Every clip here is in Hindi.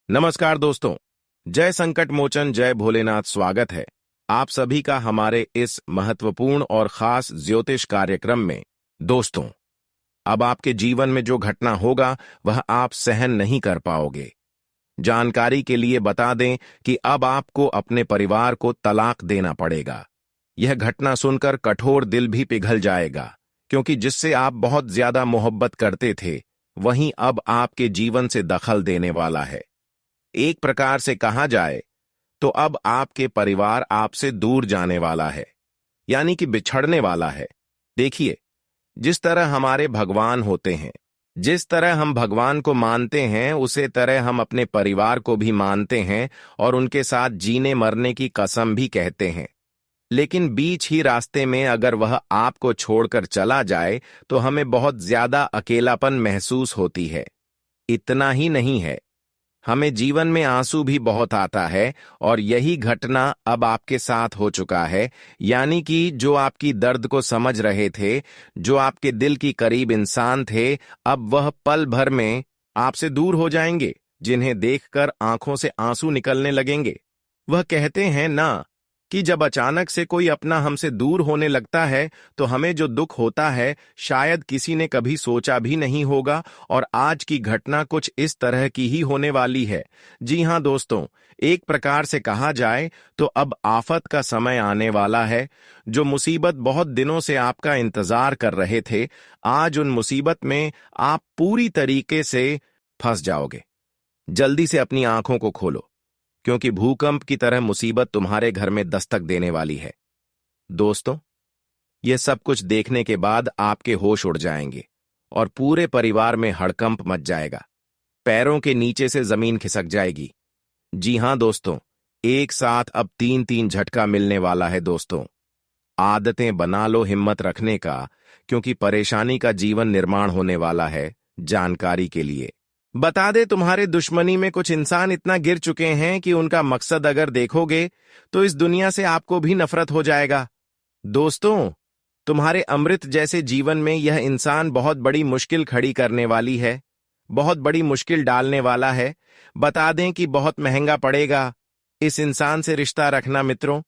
नमस्कार दोस्तों। जय संकट मोचन जय भोलेनाथ। स्वागत है आप सभी का हमारे इस महत्वपूर्ण और खास ज्योतिष कार्यक्रम में। दोस्तों, अब आपके जीवन में जो घटना होगा वह आप सहन नहीं कर पाओगे। जानकारी के लिए बता दें कि अब आपको अपने परिवार को तलाक देना पड़ेगा। यह घटना सुनकर कठोर दिल भी पिघल जाएगा, क्योंकि जिससे आप बहुत ज्यादा मोहब्बत करते थे वहीं अब आपके जीवन से दखल देने वाला है। एक प्रकार से कहा जाए तो अब आपके परिवार आपसे दूर जाने वाला है, यानी कि बिछड़ने वाला है। देखिए, जिस तरह हमारे भगवान होते हैं, जिस तरह हम भगवान को मानते हैं, उसे तरह हम अपने परिवार को भी मानते हैं और उनके साथ जीने मरने की कसम भी कहते हैं। लेकिन बीच ही रास्ते में अगर वह आपको छोड़कर चला जाए तो हमें बहुत ज्यादा अकेलापन महसूस होती है। इतना ही नहीं है, हमें जीवन में आंसू भी बहुत आता है और यही घटना अब आपके साथ हो चुका है। यानी कि जो आपकी दर्द को समझ रहे थे, जो आपके दिल की करीब इंसान थे, अब वह पल भर में आपसे दूर हो जाएंगे, जिन्हें देखकर आंखों से आंसू निकलने लगेंगे। वह कहते हैं ना कि जब अचानक से कोई अपना हमसे दूर होने लगता है तो हमें जो दुख होता है शायद किसी ने कभी सोचा भी नहीं होगा, और आज की घटना कुछ इस तरह की ही होने वाली है। जी हां दोस्तों, एक प्रकार से कहा जाए तो अब आफत का समय आने वाला है। जो मुसीबत बहुत दिनों से आपका इंतजार कर रहे थे, आज उन मुसीबत में आप पूरी तरीके से फंस जाओगे। जल्दी से अपनी आंखों को खोलो, क्योंकि भूकंप की तरह मुसीबत तुम्हारे घर में दस्तक देने वाली है। दोस्तों, यह सब कुछ देखने के बाद आपके होश उड़ जाएंगे और पूरे परिवार में हड़कंप मच जाएगा। पैरों के नीचे से जमीन खिसक जाएगी। जी हां दोस्तों, एक साथ अब 3-3 झटका मिलने वाला है। दोस्तों, आदतें बना लो हिम्मत रखने का, क्योंकि परेशानी का जीवन निर्माण होने वाला है। जानकारी के लिए बता दे, तुम्हारे दुश्मनी में कुछ इंसान इतना गिर चुके हैं कि उनका मकसद अगर देखोगे तो इस दुनिया से आपको भी नफरत हो जाएगा। दोस्तों, तुम्हारे अमृत जैसे जीवन में यह इंसान बहुत बड़ी मुश्किल खड़ी करने वाली है, बहुत बड़ी मुश्किल डालने वाला है। बता दें कि बहुत महंगा पड़ेगा इस इंसान से रिश्ता रखना। मित्रों,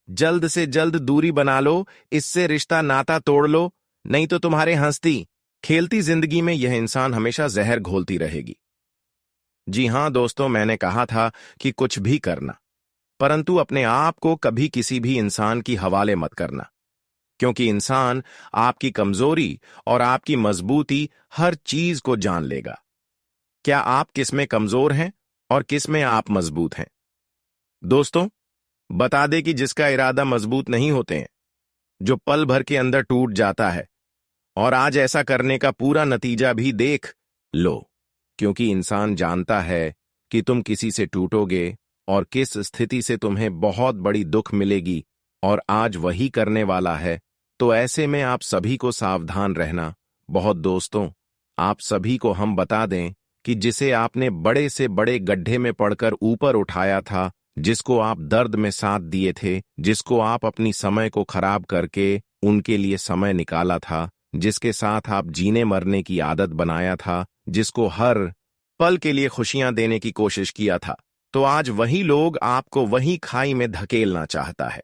जल्द से जल्द दूरी बना लो, इससे रिश्ता नाता तोड़ लो, नहीं तो तुम्हारे हंसती खेलती जिंदगी में यह इंसान हमेशा जहर घोलती रहेगी। जी हां दोस्तों, मैंने कहा था कि कुछ भी करना, परंतु अपने आप को कभी किसी भी इंसान की हवाले मत करना, क्योंकि इंसान आपकी कमजोरी और आपकी मजबूती हर चीज को जान लेगा। क्या आप किस में कमजोर हैं और किस में आप मजबूत हैं? दोस्तों, बता दे कि जिसका इरादा मजबूत नहीं होते हैं, जो पल भर के अंदर टूट जाता है, और आज ऐसा करने का पूरा नतीजा भी देख लो, क्योंकि इंसान जानता है कि तुम किसी से टूटोगे और किस स्थिति से तुम्हें बहुत बड़ी दुख मिलेगी, और आज वही करने वाला है। तो ऐसे में आप सभी को सावधान रहना। बहुत दोस्तों, आप सभी को हम बता दें कि जिसे आपने बड़े से बड़े गड्ढे में पड़कर ऊपर उठाया था, जिसको आप दर्द में साथ दिए थे, जिसको आप अपनी समय को खराब करके उनके लिए समय निकाला था, जिसके साथ आप जीने मरने की आदत बनाया था, जिसको हर पल के लिए खुशियां देने की कोशिश किया था, तो आज वही लोग आपको वही खाई में धकेलना चाहता है।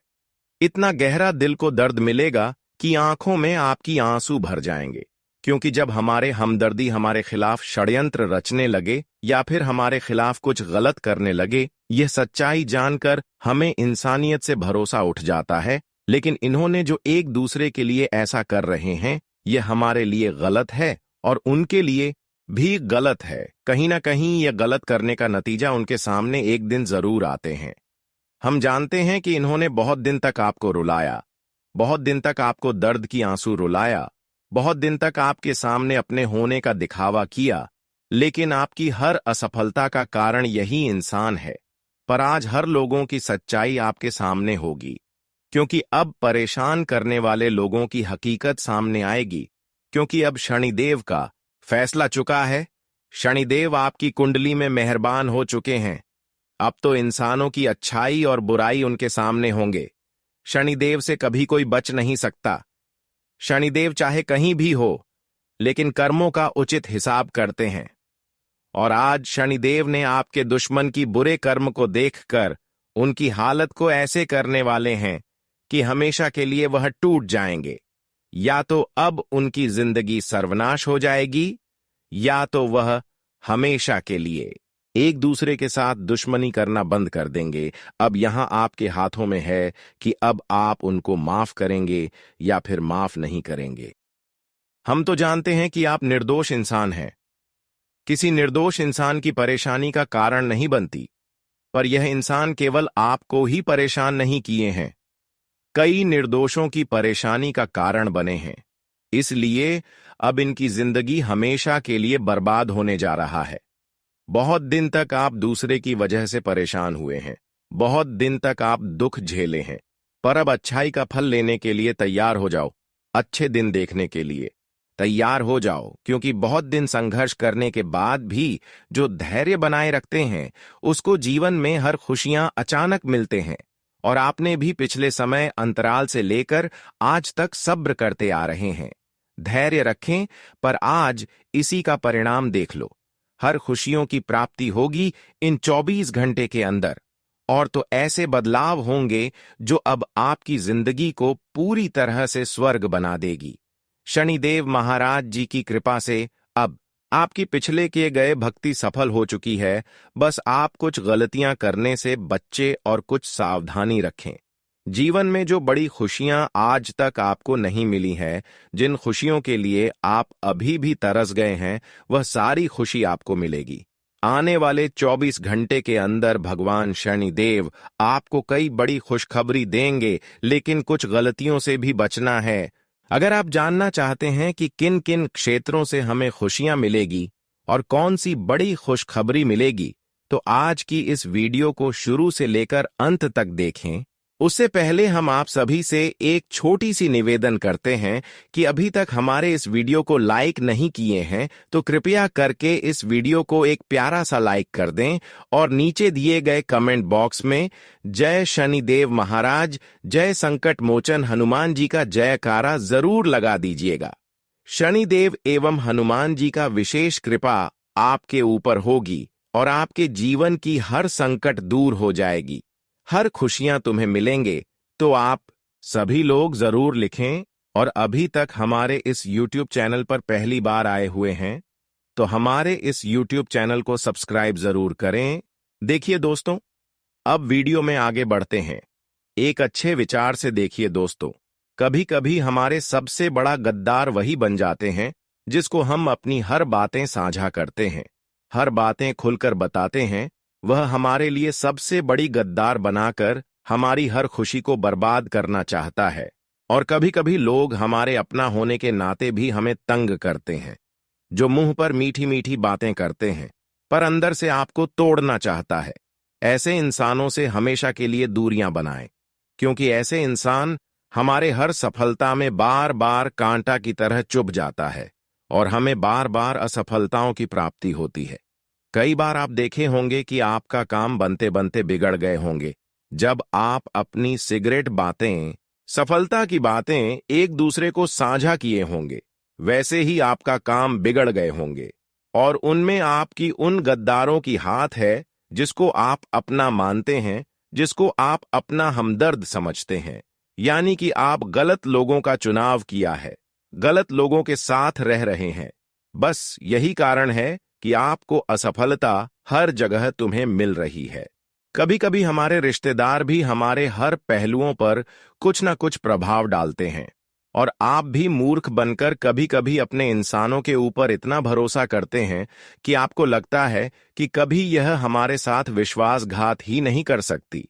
इतना गहरा दिल को दर्द मिलेगा कि आंखों में आपकी आंसू भर जाएंगे, क्योंकि जब हमारे हमदर्दी हमारे खिलाफ षड्यंत्र रचने लगे या फिर हमारे खिलाफ कुछ गलत करने लगे, यह सच्चाई जानकर हमें इंसानियत से भरोसा उठ जाता है। लेकिन इन्होंने जो एक दूसरे के लिए ऐसा कर रहे हैं, यह हमारे लिए गलत है और उनके लिए भी गलत है। कहीं ना कहीं यह गलत करने का नतीजा उनके सामने एक दिन जरूर आते हैं। हम जानते हैं कि इन्होंने बहुत दिन तक आपको रुलाया, बहुत दिन तक आपको दर्द की आंसू रुलाया, बहुत दिन तक आपके सामने अपने होने का दिखावा किया, लेकिन आपकी हर असफलता का कारण यही इंसान है। पर आज हर लोगों की सच्चाई आपके सामने होगी, क्योंकि अब परेशान करने वाले लोगों की हकीकत सामने आएगी, क्योंकि अब शनिदेव का फैसला चुका है। शनिदेव आपकी कुंडली में मेहरबान हो चुके हैं। अब तो इंसानों की अच्छाई और बुराई उनके सामने होंगे। शनिदेव से कभी कोई बच नहीं सकता। शनिदेव चाहे कहीं भी हो, लेकिन कर्मों का उचित हिसाब करते हैं। और आज शनिदेव ने आपके दुश्मन की बुरे कर्म को देखकर उनकी हालत को ऐसे करने वाले हैं कि हमेशा के लिए वह टूट जाएंगे। या तो अब उनकी जिंदगी सर्वनाश हो जाएगी, या तो वह हमेशा के लिए एक दूसरे के साथ दुश्मनी करना बंद कर देंगे। अब यहां आपके हाथों में है कि अब आप उनको माफ करेंगे या फिर माफ नहीं करेंगे। हम तो जानते हैं कि आप निर्दोष इंसान हैं, किसी निर्दोष इंसान की परेशानी का कारण नहीं बनती, पर यह इंसान केवल आपको ही परेशान नहीं किए हैं, कई निर्दोषों की परेशानी का कारण बने हैं। इसलिए अब इनकी जिंदगी हमेशा के लिए बर्बाद होने जा रहा है। बहुत दिन तक आप दूसरे की वजह से परेशान हुए हैं, बहुत दिन तक आप दुख झेले हैं, पर अब अच्छाई का फल लेने के लिए तैयार हो जाओ। अच्छे दिन देखने के लिए तैयार हो जाओ, क्योंकि बहुत दिन संघर्ष करने के बाद भी जो धैर्य बनाए रखते हैं उसको जीवन में हर खुशियां अचानक मिलते हैं। और आपने भी पिछले समय अंतराल से लेकर आज तक सब्र करते आ रहे हैं। धैर्य रखें, पर आज इसी का परिणाम देख लो। हर खुशियों की प्राप्ति होगी इन 24 घंटे के अंदर, और तो ऐसे बदलाव होंगे जो अब आपकी जिंदगी को पूरी तरह से स्वर्ग बना देगी। शनिदेव महाराज जी की कृपा से अब आपकी पिछले किए गए भक्ति सफल हो चुकी है। बस आप कुछ गलतियां करने से बच्चे और कुछ सावधानी रखें। जीवन में जो बड़ी खुशियां आज तक आपको नहीं मिली हैं, जिन खुशियों के लिए आप अभी भी तरस गए हैं, वह सारी खुशी आपको मिलेगी। आने वाले 24 घंटे के अंदर भगवान शनिदेव आपको कई बड़ी खुशखबरी देंगे, लेकिन कुछ गलतियों से भी बचना है। अगर आप जानना चाहते हैं कि किन किन क्षेत्रों से हमें खुशियां मिलेगी और कौन सी बड़ी खुशखबरी मिलेगी, तो आज की इस वीडियो को शुरू से लेकर अंत तक देखें। उससे पहले हम आप सभी से एक छोटी सी निवेदन करते हैं कि अभी तक हमारे इस वीडियो को लाइक नहीं किए हैं तो कृपया करके इस वीडियो को एक प्यारा सा लाइक कर दें और नीचे दिए गए कमेंट बॉक्स में जय शनिदेव महाराज, जय संकट मोचन हनुमान जी का जयकारा जरूर लगा दीजिएगा। शनिदेव एवं हनुमान जी का विशेष कृपा आपके ऊपर होगी और आपके जीवन की हर संकट दूर हो जाएगी, हर खुशियां तुम्हें मिलेंगे। तो आप सभी लोग जरूर लिखें, और अभी तक हमारे इस YouTube चैनल पर पहली बार आए हुए हैं तो हमारे इस YouTube चैनल को सब्सक्राइब जरूर करें। देखिए दोस्तों, अब वीडियो में आगे बढ़ते हैं। एक अच्छे विचार से देखिए दोस्तों, कभी कभी हमारे सबसे बड़ा गद्दार वही बन जाते हैं जिसको हम अपनी हर बातें साझा करते हैं, हर बातें खुलकर बताते हैं। वह हमारे लिए सबसे बड़ी गद्दार बनाकर हमारी हर खुशी को बर्बाद करना चाहता है। और कभी कभी लोग हमारे अपना होने के नाते भी हमें तंग करते हैं, जो मुंह पर मीठी मीठी बातें करते हैं पर अंदर से आपको तोड़ना चाहता है। ऐसे इंसानों से हमेशा के लिए दूरियां बनाएं, क्योंकि ऐसे इंसान हमारे हर सफलता में बार बार कांटा की तरह चुभ जाता है और हमें बार बार असफलताओं की प्राप्ति होती है। कई बार आप देखे होंगे कि आपका काम बनते बनते बिगड़ गए होंगे, जब आप अपनी सिगरेट बातें, सफलता की बातें एक दूसरे को साझा किए होंगे। वैसे ही आपका काम बिगड़ गए होंगे और उनमें आपकी उन गद्दारों की हाथ है जिसको आप अपना मानते हैं, जिसको आप अपना हमदर्द समझते हैं। यानी कि आप गलत लोगों का चुनाव किया है, गलत लोगों के साथ रह रहे हैं। बस यही कारण है कि आपको असफलता हर जगह तुम्हें मिल रही है। कभी कभी हमारे रिश्तेदार भी हमारे हर पहलुओं पर कुछ न कुछ प्रभाव डालते हैं, और आप भी मूर्ख बनकर कभी कभी अपने इंसानों के ऊपर इतना भरोसा करते हैं कि आपको लगता है कि कभी यह हमारे साथ विश्वासघात ही नहीं कर सकती।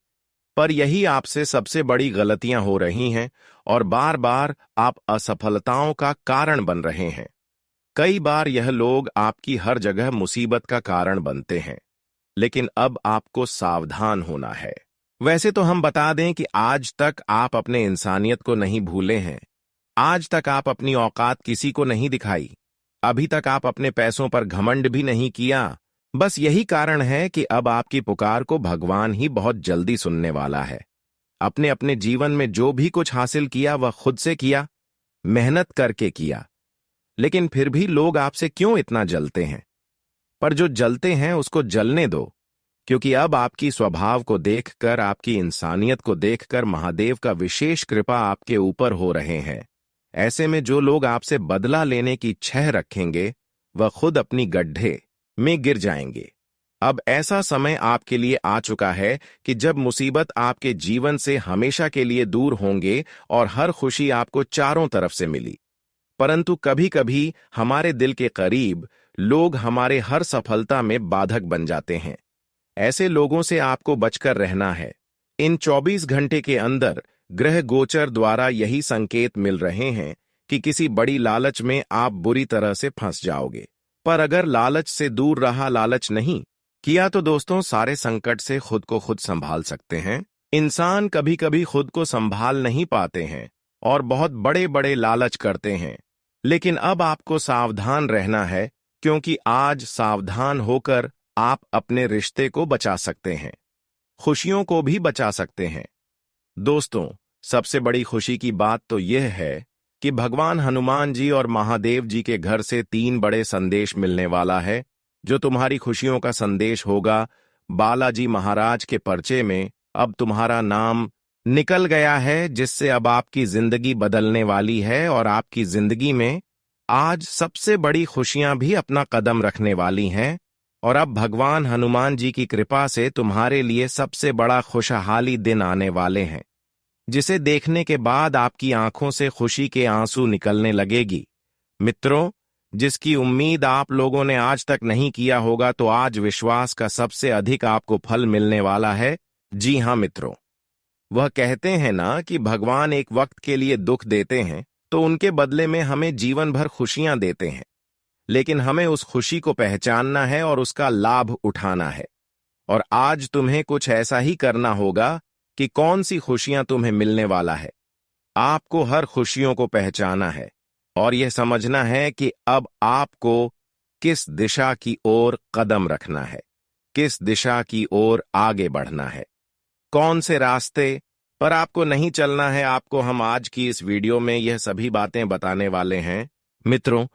पर यही आपसे सबसे बड़ी गलतियां हो रही हैं और बार बार आप असफलताओं का कारण बन रहे हैं। कई बार यह लोग आपकी हर जगह मुसीबत का कारण बनते हैं, लेकिन अब आपको सावधान होना है। वैसे तो हम बता दें कि आज तक आप अपने इंसानियत को नहीं भूले हैं, आज तक आप अपनी औकात किसी को नहीं दिखाई, अभी तक आप अपने पैसों पर घमंड भी नहीं किया। बस यही कारण है कि अब आपकी पुकार को भगवान ही बहुत जल्दी सुनने वाला है। अपने अपने जीवन में जो भी कुछ हासिल किया वह खुद से किया, मेहनत करके किया, लेकिन फिर भी लोग आपसे क्यों इतना जलते हैं? पर जो जलते हैं उसको जलने दो, क्योंकि अब आपकी स्वभाव को देखकर, आपकी इंसानियत को देखकर महादेव का विशेष कृपा आपके ऊपर हो रहे हैं। ऐसे में जो लोग आपसे बदला लेने की छह रखेंगे वह खुद अपनी गड्ढे में गिर जाएंगे। अब ऐसा समय आपके लिए आ चुका है कि जब मुसीबत आपके जीवन से हमेशा के लिए दूर होंगे और हर खुशी आपको चारों तरफ से मिली। परंतु कभी कभी हमारे दिल के करीब लोग हमारे हर सफलता में बाधक बन जाते हैं। ऐसे लोगों से आपको बचकर रहना है। इन 24 घंटे के अंदर ग्रह गोचर द्वारा यही संकेत मिल रहे हैं कि किसी बड़ी लालच में आप बुरी तरह से फंस जाओगे। पर अगर लालच से दूर रहा, लालच नहीं किया, तो दोस्तों सारे संकट से खुद को खुद संभाल सकते हैं। इंसान कभी कभी खुद को संभाल नहीं पाते हैं और बहुत बड़े बड़े लालच करते हैं। लेकिन अब आपको सावधान रहना है, क्योंकि आज सावधान होकर आप अपने रिश्ते को बचा सकते हैं, खुशियों को भी बचा सकते हैं। दोस्तों, सबसे बड़ी खुशी की बात तो यह है कि भगवान हनुमान जी और महादेव जी के घर से 3 बड़े संदेश मिलने वाला है, जो तुम्हारी खुशियों का संदेश होगा। बालाजी महाराज के पर्चे में अब तुम्हारा नाम निकल गया है, जिससे अब आपकी जिंदगी बदलने वाली है और आपकी जिंदगी में आज सबसे बड़ी खुशियां भी अपना कदम रखने वाली हैं। और अब भगवान हनुमान जी की कृपा से तुम्हारे लिए सबसे बड़ा खुशहाली दिन आने वाले हैं, जिसे देखने के बाद आपकी आंखों से खुशी के आंसू निकलने लगेगी। मित्रों, जिसकी उम्मीद आप लोगों ने आज तक नहीं किया होगा, तो आज विश्वास का सबसे अधिक आपको फल मिलने वाला है। जी हां मित्रों, वह कहते हैं ना कि भगवान एक वक्त के लिए दुख देते हैं तो उनके बदले में हमें जीवन भर खुशियां देते हैं। लेकिन हमें उस खुशी को पहचानना है और उसका लाभ उठाना है। और आज तुम्हें कुछ ऐसा ही करना होगा कि कौन सी खुशियां तुम्हें मिलने वाला है। आपको हर खुशियों को पहचाना है और यह समझना है कि अब आपको किस दिशा की ओर कदम रखना है, किस दिशा की ओर आगे बढ़ना है, कौन से रास्ते पर आपको नहीं चलना है। आपको हम आज की इस वीडियो में यह सभी बातें बताने वाले हैं। मित्रों,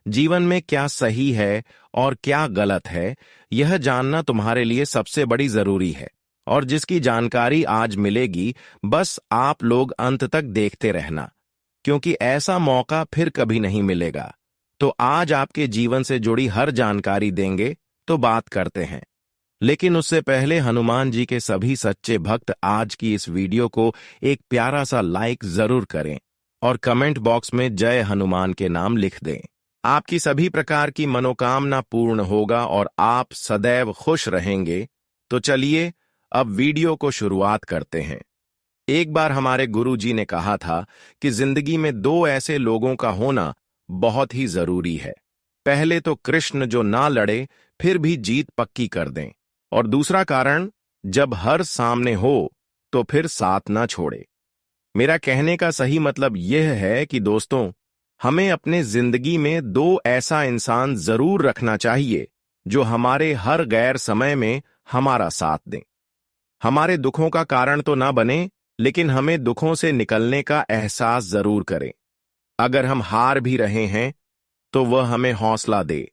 जीवन में क्या सही है और क्या गलत है, यह जानना तुम्हारे लिए सबसे बड़ी जरूरी है। और जिसकी जानकारी आज मिलेगी, बस आप लोग अंत तक देखते रहना, क्योंकि ऐसा मौका फिर कभी नहीं मिलेगा। तो आज आपके जीवन से जुड़ी हर जानकारी देंगे, तो बात करते हैं। लेकिन उससे पहले हनुमान जी के सभी सच्चे भक्त आज की इस वीडियो को एक प्यारा सा लाइक जरूर करें और कमेंट बॉक्स में जय हनुमान के नाम लिख दें। आपकी सभी प्रकार की मनोकामना पूर्ण होगा और आप सदैव खुश रहेंगे। तो चलिए अब वीडियो को शुरुआत करते हैं। एक बार हमारे गुरुजी ने कहा था कि जिंदगी में 2 ऐसे लोगों का होना बहुत ही जरूरी है। पहले तो कृष्ण, जो ना लड़े फिर भी जीत पक्की कर दें, और दूसरा कारण, जब हर सामने हो तो फिर साथ ना छोड़े। मेरा कहने का सही मतलब यह है कि दोस्तों, हमें अपने जिंदगी में 2 ऐसा इंसान जरूर रखना चाहिए जो हमारे हर गैर समय में हमारा साथ दें। हमारे दुखों का कारण तो ना बने, लेकिन हमें दुखों से निकलने का एहसास जरूर करें। अगर हम हार भी रहे हैं तो वह हमें हौसला दे।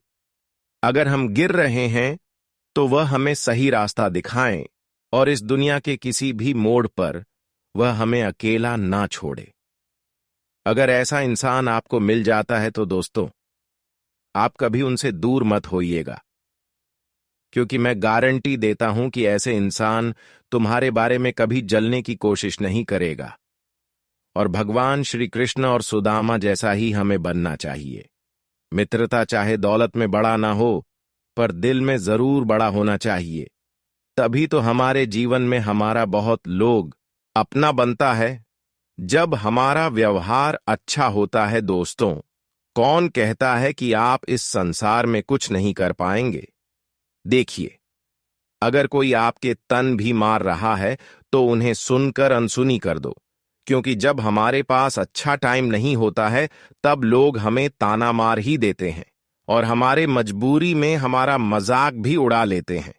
अगर हम गिर रहे हैं तो वह हमें सही रास्ता दिखाएं, और इस दुनिया के किसी भी मोड़ पर वह हमें अकेला ना छोड़े। अगर ऐसा इंसान आपको मिल जाता है तो दोस्तों, आप कभी उनसे दूर मत होइएगा, क्योंकि मैं गारंटी देता हूं कि ऐसे इंसान तुम्हारे बारे में कभी जलने की कोशिश नहीं करेगा। और भगवान श्री कृष्ण और सुदामा जैसा ही हमें बनना चाहिए। मित्रता चाहे दौलत में बड़ा ना हो, पर दिल में जरूर बड़ा होना चाहिए। तभी तो हमारे जीवन में हमारा बहुत लोग अपना बनता है। जब हमारा व्यवहार अच्छा होता है दोस्तों, कौन कहता है कि आप इस संसार में कुछ नहीं कर पाएंगे। देखिए, अगर कोई आपके तन भी मार रहा है तो उन्हें सुनकर अनसुनी कर दो, क्योंकि जब हमारे पास अच्छा टाइम नहीं होता है तब लोग हमें ताना मार ही देते हैं और हमारे मजबूरी में हमारा मजाक भी उड़ा लेते हैं।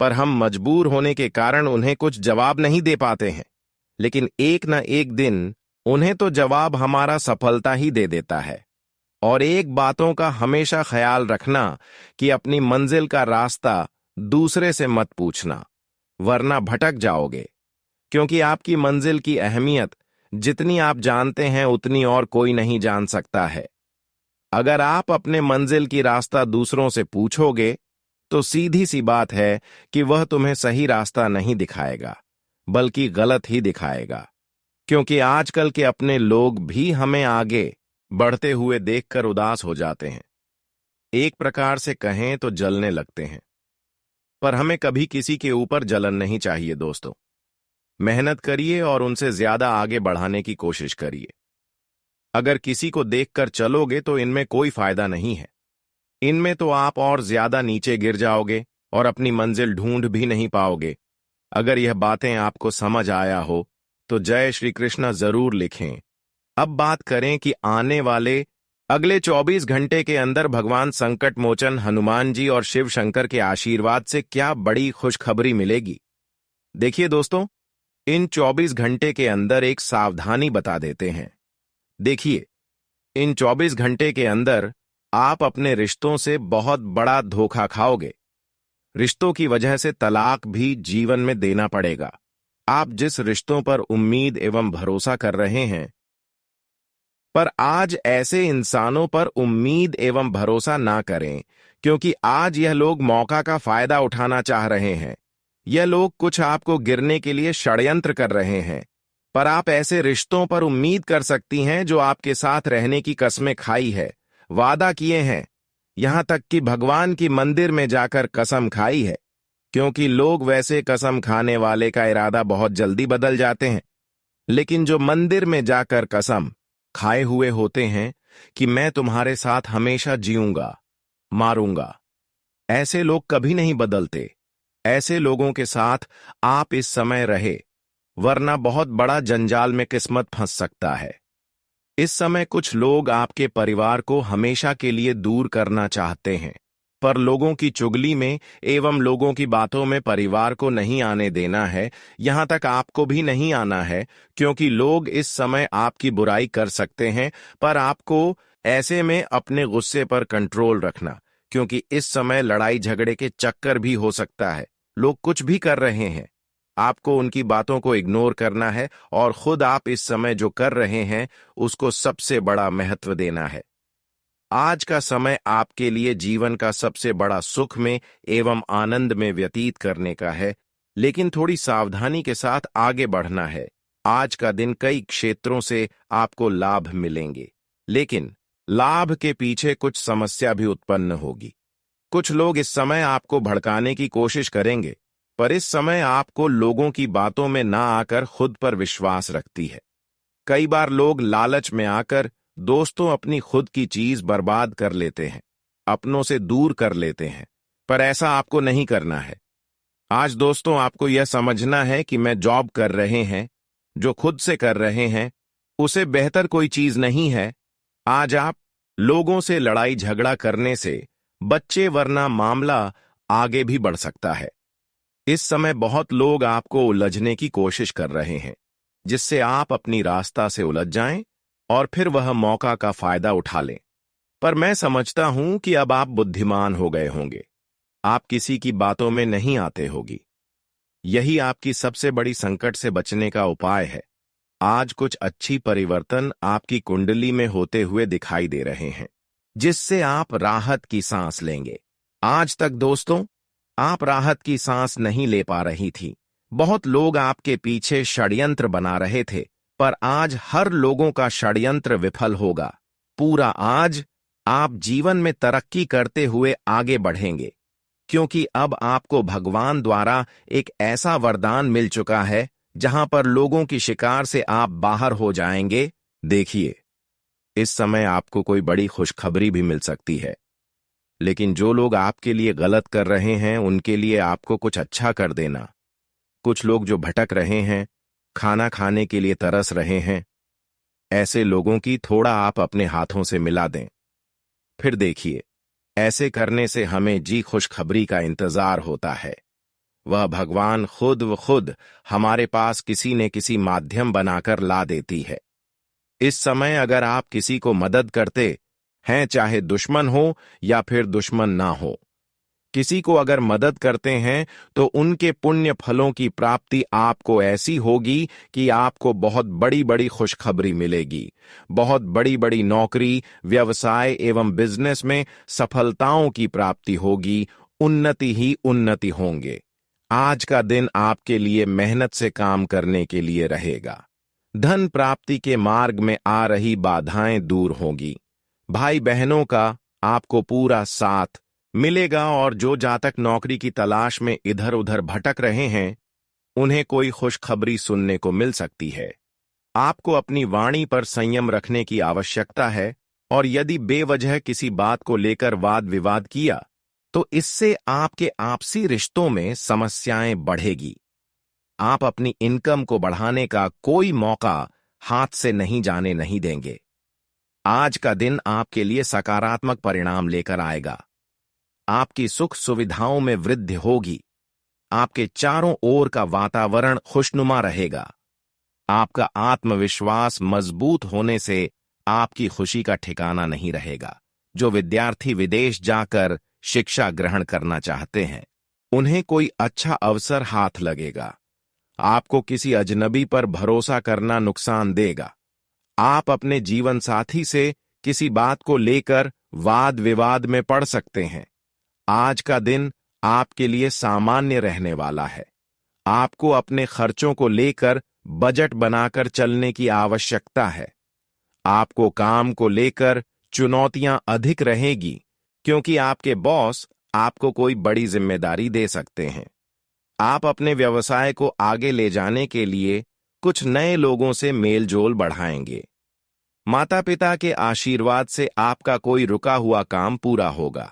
पर हम मजबूर होने के कारण उन्हें कुछ जवाब नहीं दे पाते हैं, लेकिन एक न एक दिन उन्हें तो जवाब हमारा सफलता ही दे देता है। और एक बातों का हमेशा ख्याल रखना कि अपनी मंजिल का रास्ता दूसरे से मत पूछना, वरना भटक जाओगे। क्योंकि आपकी मंजिल की अहमियत जितनी आप जानते हैं उतनी और कोई नहीं जान सकता है। अगर आप अपने मंजिल की रास्ता दूसरों से पूछोगे तो सीधी सी बात है कि वह तुम्हें सही रास्ता नहीं दिखाएगा, बल्कि गलत ही दिखाएगा। क्योंकि आजकल के अपने लोग भी हमें आगे बढ़ते हुए देखकर उदास हो जाते हैं। एक प्रकार से कहें तो जलने लगते हैं। पर हमें कभी किसी के ऊपर जलन नहीं चाहिए दोस्तों। मेहनत करिए और उनसे ज्यादा आगे बढ़ाने की कोशिश करिए। अगर किसी को देखकर चलोगे तो इनमें कोई फायदा नहीं है। इनमें तो आप और ज्यादा नीचे गिर जाओगे और अपनी मंजिल ढूंढ भी नहीं पाओगे। अगर यह बातें आपको समझ आया हो तो जय श्री कृष्णा जरूर लिखें। अब बात करें कि आने वाले अगले 24 घंटे के अंदर भगवान संकट मोचन हनुमान जी और शिव शंकर के आशीर्वाद से क्या बड़ी खुशखबरी मिलेगी। देखिए दोस्तों, इन 24 घंटे के अंदर एक सावधानी बता देते हैं। देखिए, इन 24 घंटे के अंदर आप अपने रिश्तों से बहुत बड़ा धोखा खाओगे। रिश्तों की वजह से तलाक भी जीवन में देना पड़ेगा। आप जिस रिश्तों पर उम्मीद एवं भरोसा कर रहे हैं, पर आज ऐसे इंसानों पर उम्मीद एवं भरोसा ना करें, क्योंकि आज यह लोग मौका का फायदा उठाना चाह रहे हैं। यह लोग कुछ आपको गिरने के लिए षड्यंत्र कर रहे हैं। पर आप ऐसे रिश्तों पर उम्मीद कर सकती हैं जो आपके साथ रहने की कस्में खाई है, वादा किए हैं, यहां तक कि भगवान की मंदिर में जाकर कसम खाई है। क्योंकि लोग वैसे कसम खाने वाले का इरादा बहुत जल्दी बदल जाते हैं, लेकिन जो मंदिर में जाकर कसम खाए हुए होते हैं कि मैं तुम्हारे साथ हमेशा जीऊंगा, मारूंगा, ऐसे लोग कभी नहीं बदलते। ऐसे लोगों के साथ आप इस समय रहे, वरना बहुत बड़ा जंजाल में किस्मत फंस सकता है। इस समय कुछ लोग आपके परिवार को हमेशा के लिए दूर करना चाहते हैं, पर लोगों की चुगली में एवं लोगों की बातों में परिवार को नहीं आने देना है। यहां तक आपको भी नहीं आना है, क्योंकि लोग इस समय आपकी बुराई कर सकते हैं। पर आपको ऐसे में अपने गुस्से पर कंट्रोल रखना, क्योंकि इस समय लड़ाई झगड़े के चक्कर भी हो सकता है। लोग कुछ भी कर रहे हैं, आपको उनकी बातों को इग्नोर करना है और खुद आप इस समय जो कर रहे हैं उसको सबसे बड़ा महत्व देना है। आज का समय आपके लिए जीवन का सबसे बड़ा सुख में एवं आनंद में व्यतीत करने का है, लेकिन थोड़ी सावधानी के साथ आगे बढ़ना है। आज का दिन कई क्षेत्रों से आपको लाभ मिलेंगे, लेकिन लाभ के पीछे कुछ समस्या भी उत्पन्न होगी। कुछ लोग इस समय आपको भड़काने की कोशिश करेंगे, पर इस समय आपको लोगों की बातों में ना आकर खुद पर विश्वास रखती है। कई बार लोग लालच में आकर दोस्तों अपनी खुद की चीज बर्बाद कर लेते हैं, अपनों से दूर कर लेते हैं, पर ऐसा आपको नहीं करना है। आज दोस्तों आपको यह समझना है कि मैं जॉब कर रहे हैं, जो खुद से कर रहे हैं उसे बेहतर कोई चीज नहीं है। आज आप लोगों से लड़ाई झगड़ा करने से बच्चे, वरना मामला आगे भी बढ़ सकता है। इस समय बहुत लोग आपको उलझने की कोशिश कर रहे हैं, जिससे आप अपनी रास्ता से उलझ जाएं और फिर वह मौका का फायदा उठा लें। पर मैं समझता हूं कि अब आप बुद्धिमान हो गए होंगे, आप किसी की बातों में नहीं आते होगी। यही आपकी सबसे बड़ी संकट से बचने का उपाय है। आज कुछ अच्छी परिवर्तन आपकी कुंडली में होते हुए दिखाई दे रहे हैं, जिससे आप राहत की सांस लेंगे। आज तक दोस्तों आप राहत की सांस नहीं ले पा रही थी। बहुत लोग आपके पीछे षड्यंत्र बना रहे थे, पर आज हर लोगों का षड्यंत्र विफल होगा। पूरा आज आप जीवन में तरक्की करते हुए आगे बढ़ेंगे, क्योंकि अब आपको भगवान द्वारा एक ऐसा वरदान मिल चुका है जहां पर लोगों की शिकार से आप बाहर हो जाएंगे। देखिए, इस समय आपको कोई बड़ी खुशखबरी भी मिल सकती है, लेकिन जो लोग आपके लिए गलत कर रहे हैं उनके लिए आपको कुछ अच्छा कर देना। कुछ लोग जो भटक रहे हैं, खाना खाने के लिए तरस रहे हैं, ऐसे लोगों की थोड़ा आप अपने हाथों से मिला दें। फिर देखिए, ऐसे करने से हमें जी खुशखबरी का इंतजार होता है। वह भगवान खुद व खुद हमारे पास किसी न किसी माध्यम बनाकर ला देती है। इस समय अगर आप किसी को मदद करते हैं, चाहे दुश्मन हो या फिर दुश्मन ना हो। किसी को अगर मदद करते हैं तो उनके पुण्य फलों की प्राप्ति आपको ऐसी होगी कि आपको बहुत बड़ी बड़ी खुशखबरी मिलेगी। बहुत बड़ी बड़ी नौकरी, व्यवसाय एवं बिजनेस में सफलताओं की प्राप्ति होगी। उन्नति ही उन्नति होंगे। आज का दिन आपके लिए मेहनत से काम करने के लिए रहेगा। धन प्राप्ति के मार्ग में आ रही बाधाएं दूर होंगी। भाई बहनों का आपको पूरा साथ मिलेगा और जो जातक नौकरी की तलाश में इधर उधर भटक रहे हैं, उन्हें कोई खुशखबरी सुनने को मिल सकती है। आपको अपनी वाणी पर संयम रखने की आवश्यकता है और यदि बेवजह किसी बात को लेकर वाद विवाद किया तो इससे आपके आपसी रिश्तों में समस्याएं बढ़ेगी। आप अपनी इनकम को बढ़ाने का कोई मौका हाथ से नहीं जाने नहीं देंगे। आज का दिन आपके लिए सकारात्मक परिणाम लेकर आएगा। आपकी सुख सुविधाओं में वृद्धि होगी। आपके चारों ओर का वातावरण खुशनुमा रहेगा। आपका आत्मविश्वास मजबूत होने से आपकी खुशी का ठिकाना नहीं रहेगा। जो विद्यार्थी विदेश जाकर शिक्षा ग्रहण करना चाहते हैं, उन्हें कोई अच्छा अवसर हाथ लगेगा। आपको किसी अजनबी पर भरोसा करना नुकसान देगा। आप अपने जीवन साथी से किसी बात को लेकर वाद विवाद में पड़ सकते हैं। आज का दिन आपके लिए सामान्य रहने वाला है। आपको अपने खर्चों को लेकर बजट बनाकर चलने की आवश्यकता है। आपको काम को लेकर चुनौतियां अधिक रहेगी क्योंकि आपके बॉस आपको कोई बड़ी जिम्मेदारी दे सकते हैं। आप अपने व्यवसाय को आगे ले जाने के लिए कुछ नए लोगों से मेलजोल बढ़ाएंगे। माता पिता के आशीर्वाद से आपका कोई रुका हुआ काम पूरा होगा।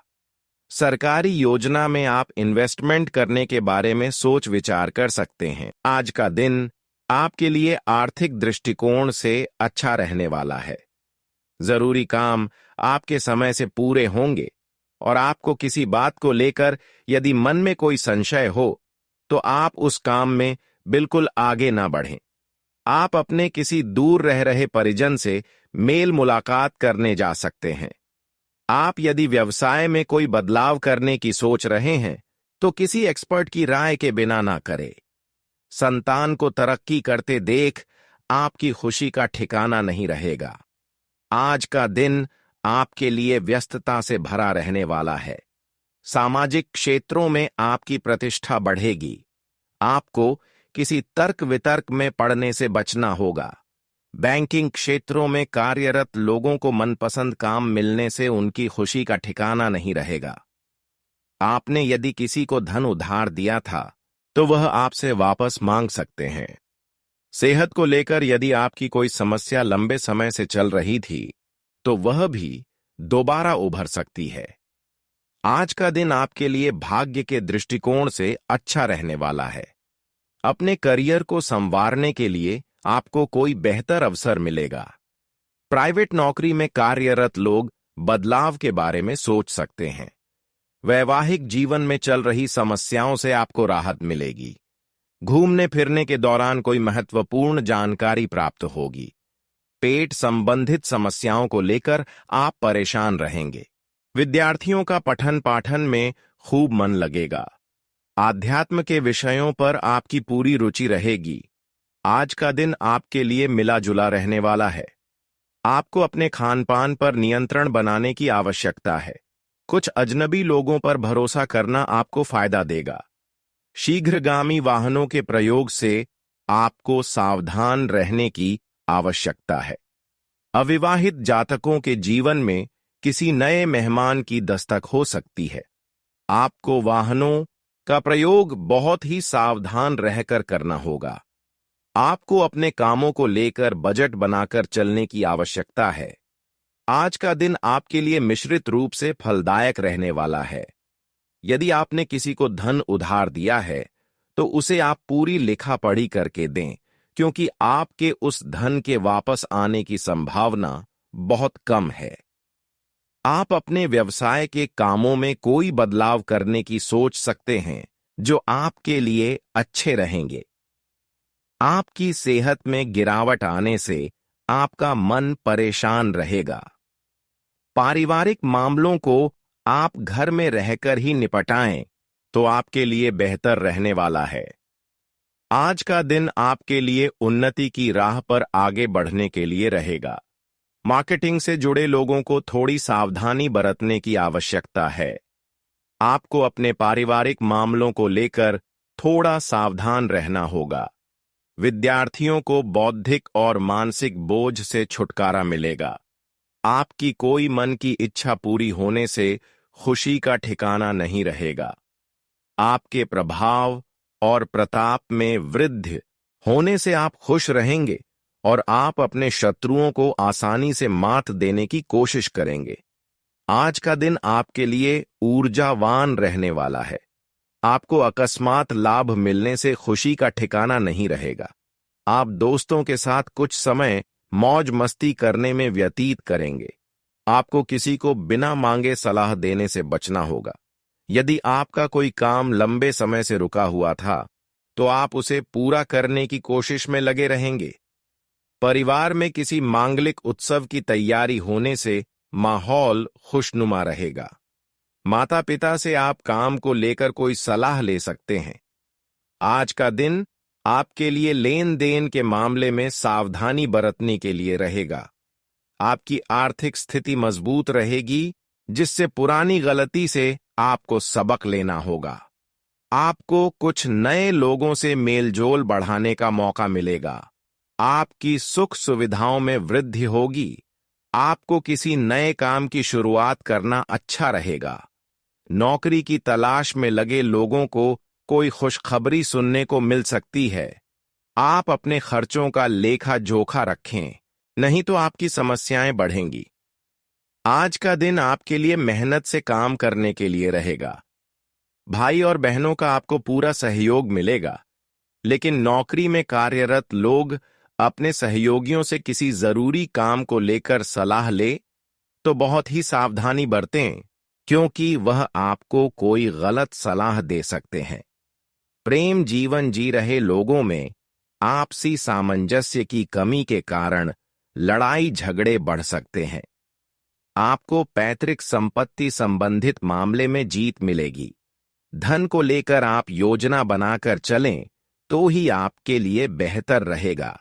सरकारी योजना में आप इन्वेस्टमेंट करने के बारे में सोच विचार कर सकते हैं। आज का दिन आपके लिए आर्थिक दृष्टिकोण से अच्छा रहने वाला है। जरूरी काम आपके समय से पूरे होंगे और आपको किसी बात को लेकर यदि मन में कोई संशय हो तो आप उस काम में बिल्कुल आगे ना बढ़ें। आप अपने किसी दूर रह रहे परिजन से मेल मुलाकात करने जा सकते हैं। आप यदि व्यवसाय में कोई बदलाव करने की सोच रहे हैं तो किसी एक्सपर्ट की राय के बिना ना करें। संतान को तरक्की करते देख आपकी खुशी का ठिकाना नहीं रहेगा। आज का दिन आपके लिए व्यस्तता से भरा रहने वाला है। सामाजिक क्षेत्रों में आपकी प्रतिष्ठा बढ़ेगी। आपको किसी तर्क वितर्क में पड़ने से बचना होगा। बैंकिंग क्षेत्रों में कार्यरत लोगों को मनपसंद काम मिलने से उनकी खुशी का ठिकाना नहीं रहेगा। आपने यदि किसी को धन उधार दिया था तो वह आपसे वापस मांग सकते हैं। सेहत को लेकर यदि आपकी कोई समस्या लंबे समय से चल रही थी तो वह भी दोबारा उभर सकती है। आज का दिन आपके लिए भाग्य के दृष्टिकोण से अच्छा रहने वाला है। अपने करियर को संवारने के लिए आपको कोई बेहतर अवसर मिलेगा। प्राइवेट नौकरी में कार्यरत लोग बदलाव के बारे में सोच सकते हैं। वैवाहिक जीवन में चल रही समस्याओं से आपको राहत मिलेगी। घूमने फिरने के दौरान कोई महत्वपूर्ण जानकारी प्राप्त होगी। पेट संबंधित समस्याओं को लेकर आप परेशान रहेंगे। विद्यार्थियों का पठन पाठन में खूब मन लगेगा। आध्यात्म के विषयों पर आपकी पूरी रुचि रहेगी। आज का दिन आपके लिए मिला जुला रहने वाला है। आपको अपने खान पान पर नियंत्रण बनाने की आवश्यकता है। कुछ अजनबी लोगों पर भरोसा करना आपको फायदा देगा। शीघ्रगामी वाहनों के प्रयोग से आपको सावधान रहने की आवश्यकता है। अविवाहित जातकों के जीवन में किसी नए मेहमान की दस्तक हो सकती है। आपको वाहनों का प्रयोग बहुत ही सावधान रहकर करना होगा। आपको अपने कामों को लेकर बजट बनाकर चलने की आवश्यकता है। आज का दिन आपके लिए मिश्रित रूप से फलदायक रहने वाला है। यदि आपने किसी को धन उधार दिया है तो उसे आप पूरी लिखा पढ़ी करके दें, क्योंकि आपके उस धन के वापस आने की संभावना बहुत कम है। आप अपने व्यवसाय के कामों में कोई बदलाव करने की सोच सकते हैं जो आपके लिए अच्छे रहेंगे। आपकी सेहत में गिरावट आने से आपका मन परेशान रहेगा। पारिवारिक मामलों को आप घर में रहकर ही निपटाएं तो आपके लिए बेहतर रहने वाला है। आज का दिन आपके लिए उन्नति की राह पर आगे बढ़ने के लिए रहेगा। मार्केटिंग से जुड़े लोगों को थोड़ी सावधानी बरतने की आवश्यकता है। आपको अपने पारिवारिक मामलों को लेकर थोड़ा सावधान रहना होगा। विद्यार्थियों को बौद्धिक और मानसिक बोझ से छुटकारा मिलेगा। आपकी कोई मन की इच्छा पूरी होने से खुशी का ठिकाना नहीं रहेगा। आपके प्रभाव और प्रताप में वृद्धि होने से आप खुश रहेंगे और आप अपने शत्रुओं को आसानी से मात देने की कोशिश करेंगे। आज का दिन आपके लिए ऊर्जावान रहने वाला है। आपको अकस्मात लाभ मिलने से खुशी का ठिकाना नहीं रहेगा। आप दोस्तों के साथ कुछ समय मौज मस्ती करने में व्यतीत करेंगे। आपको किसी को बिना मांगे सलाह देने से बचना होगा। यदि आपका कोई काम लंबे समय से रुका हुआ था, तो आप उसे पूरा करने की कोशिश में लगे रहेंगे। परिवार में किसी मांगलिक उत्सव की तैयारी होने से माहौल खुशनुमा रहेगा। माता पिता से आप काम को लेकर कोई सलाह ले सकते हैं। आज का दिन आपके लिए लेन देन के मामले में सावधानी बरतने के लिए रहेगा। आपकी आर्थिक स्थिति मजबूत रहेगी, जिससे पुरानी गलती से आपको सबक लेना होगा। आपको कुछ नए लोगों से मेलजोल बढ़ाने का मौका मिलेगा। आपकी सुख सुविधाओं में वृद्धि होगी। आपको किसी नए काम की शुरुआत करना अच्छा रहेगा। नौकरी की तलाश में लगे लोगों को कोई खुशखबरी सुनने को मिल सकती है। आप अपने खर्चों का लेखा जोखा रखें, नहीं तो आपकी समस्याएं बढ़ेंगी। आज का दिन आपके लिए मेहनत से काम करने के लिए रहेगा। भाई और बहनों का आपको पूरा सहयोग मिलेगा, लेकिन नौकरी में कार्यरत लोग अपने सहयोगियों से किसी जरूरी काम को लेकर सलाह ले तो बहुत ही सावधानी बरतें, क्योंकि वह आपको कोई गलत सलाह दे सकते हैं। प्रेम जीवन जी रहे लोगों में आपसी सामंजस्य की कमी के कारण लड़ाई झगड़े बढ़ सकते हैं। आपको पैतृक संपत्ति संबंधित मामले में जीत मिलेगी। धन को लेकर आप योजना बनाकर चलें तो ही आपके लिए बेहतर रहेगा।